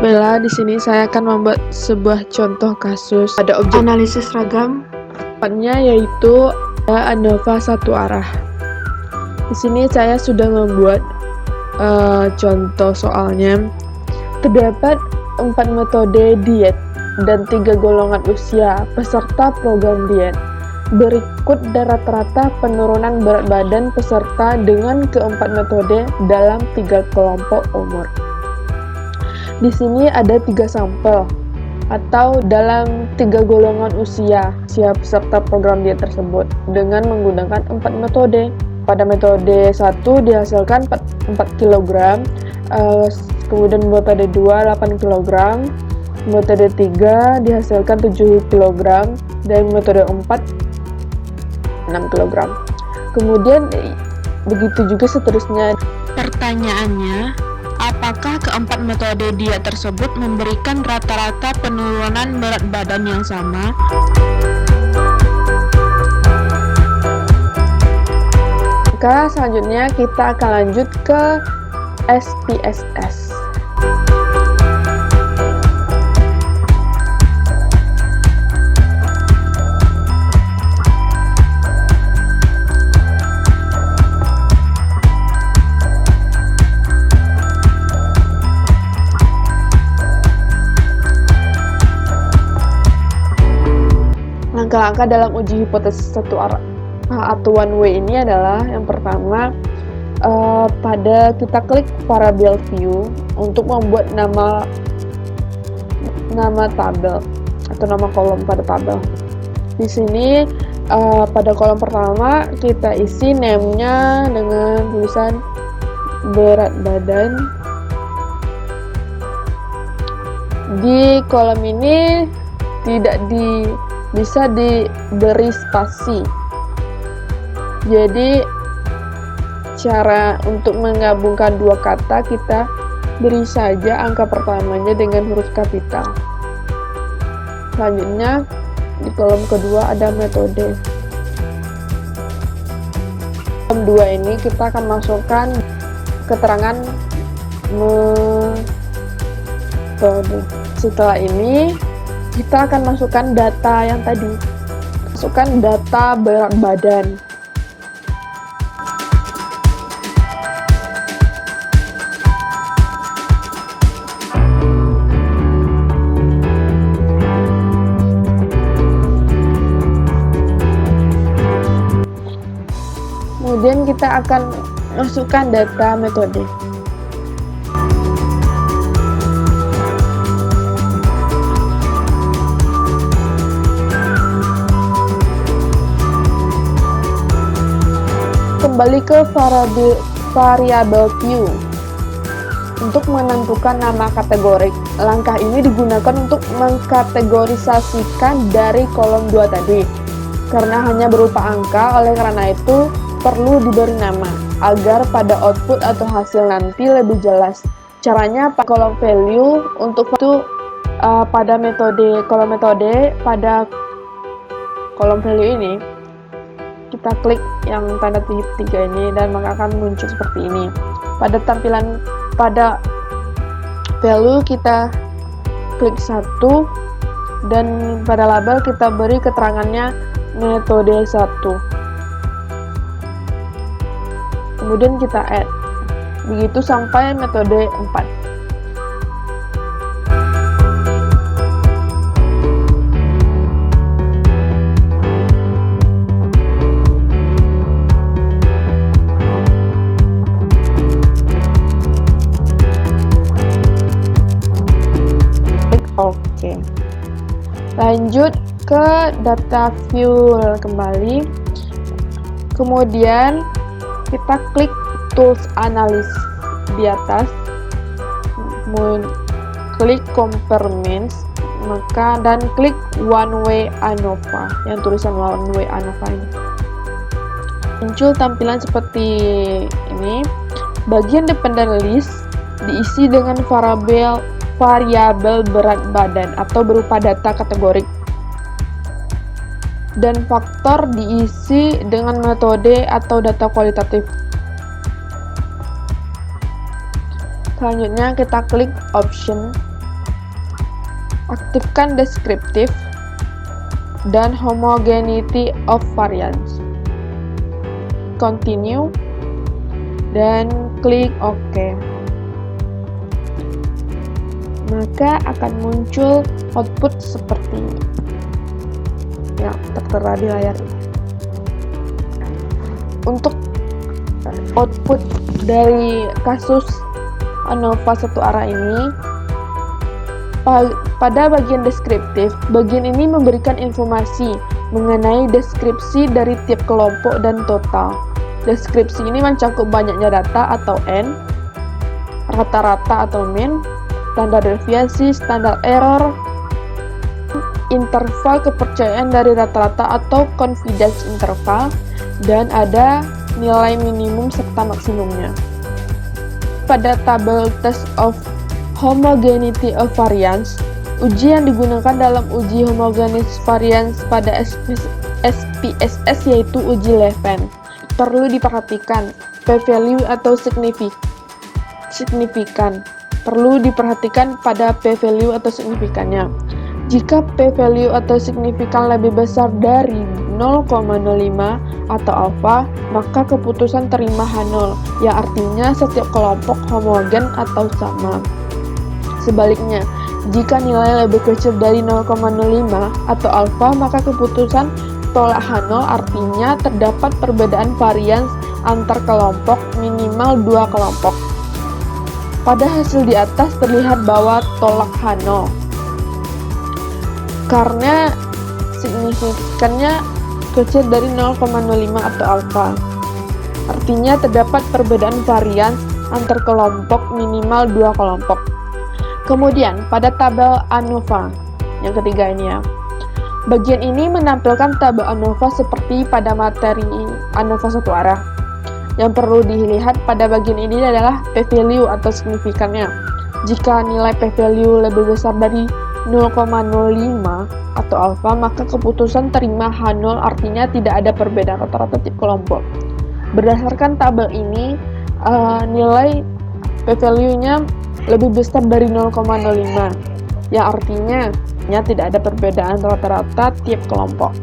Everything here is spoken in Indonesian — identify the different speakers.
Speaker 1: Bella, di sini saya akan membuat sebuah contoh kasus. Ada objek
Speaker 2: Analisis ragam.
Speaker 1: tepatnya yaitu ada ANOVA satu arah. Di sini saya sudah membuat contoh soalnya. Terdapat 4 metode diet dan 3 golongan usia peserta program diet. Berikut rata-rata penurunan berat badan peserta dengan keempat metode dalam 3 kelompok umur. Di sini ada 3 sampel atau dalam 3 golongan usia peserta program diet tersebut dengan menggunakan 4 metode. Pada metode 1 dihasilkan 4 kg, kemudian metode 2 8 kg, metode 3 dihasilkan 7 kg, dan metode 4 6 kg. Kemudian begitu juga seterusnya.
Speaker 2: Pertanyaannya, apakah keempat metode diet tersebut memberikan rata-rata penurunan berat badan yang sama?
Speaker 1: Maka selanjutnya kita akan lanjut ke SPSS. Langkah-langkah dalam uji hipotesis satu arah atau one way ini adalah yang pertama, pada kita klik variable view untuk membuat nama tabel atau nama kolom pada tabel. Di sini pada kolom pertama kita isi name-nya dengan tulisan berat badan. Di kolom ini tidak bisa diberi spasi. Jadi cara untuk menggabungkan dua kata, kita beri saja angka pertamanya dengan huruf kapital. Selanjutnya di kolom kedua ada metode. Kolom 2 ini kita akan masukkan keterangan metode. Setelah ini kita akan masukkan data yang tadi. Masukkan data berat badan. Kemudian kita akan masukkan data metode. Kembali ke variable view untuk menentukan nama kategori. Langkah ini digunakan untuk mengkategorisasikan dari kolom 2 tadi. Karena hanya berupa angka, oleh karena itu perlu diberi nama agar pada output atau hasil nanti lebih jelas. Caranya kolom value untuk itu pada kolom metode pada kolom value ini kita klik yang tanda titik 3 ini dan maka akan muncul seperti ini. Pada value kita klik 1 dan pada label kita beri keterangannya metode 1. Kemudian kita add. Begitu sampai metode 4. Oke. Lanjut ke data view kembali. Kemudian kita klik tools analysis di atas, klik compare means, dan klik one way ANOVA yang tulisan one way ANOVA ini. Muncul tampilan seperti ini. Bagian dependent list diisi dengan variabel berat badan atau berupa data kategori. Dan faktor diisi dengan metode atau data kualitatif. Selanjutnya kita klik option Aktifkan deskriptif dan homogeneity of variance. Continue dan klik OK. Maka akan muncul output seperti ini yang tertera di layar ini. Untuk output dari kasus ANOVA satu arah ini, pada bagian deskriptif, bagian ini memberikan informasi mengenai deskripsi dari tiap kelompok dan total. Deskripsi ini mencakup banyaknya data atau N, rata-rata atau mean, standar deviasi, standar error, interval kepercayaan dari rata-rata atau confidence interval, dan ada nilai minimum serta maksimumnya. Pada tabel test of homogeneity of variance, uji yang digunakan dalam uji homogeneous variance pada SPSS yaitu uji Leven. Perlu diperhatikan p-value atau signifikan. Perlu diperhatikan pada p-value atau signifikannya. Jika p-value atau signifikan lebih besar dari 0,05 atau alfa, maka keputusan terima H0, yang artinya setiap kelompok homogen atau sama. Sebaliknya, jika nilai lebih kecil dari 0,05 atau alfa, maka keputusan tolak H0 artinya terdapat perbedaan varians antar kelompok minimal 2 kelompok. Pada hasil di atas terlihat bahwa tolak H0 karena signifikannya kecil dari 0,05 atau alfa. Artinya terdapat perbedaan varians antar kelompok minimal 2 kelompok. Kemudian, pada tabel ANOVA, yang ketiga ini ya. Bagian ini menampilkan tabel ANOVA seperti pada materi ANOVA satu arah. Yang perlu dilihat pada bagian ini adalah p-value atau signifikannya. Jika nilai p-value lebih besar dari 0,05 atau alfa, maka keputusan terima H0 artinya tidak ada perbedaan rata-rata tiap kelompok. Berdasarkan tabel ini, nilai p-value-nya lebih besar dari 0,05, yang artinya tidak ada perbedaan rata-rata tiap kelompok.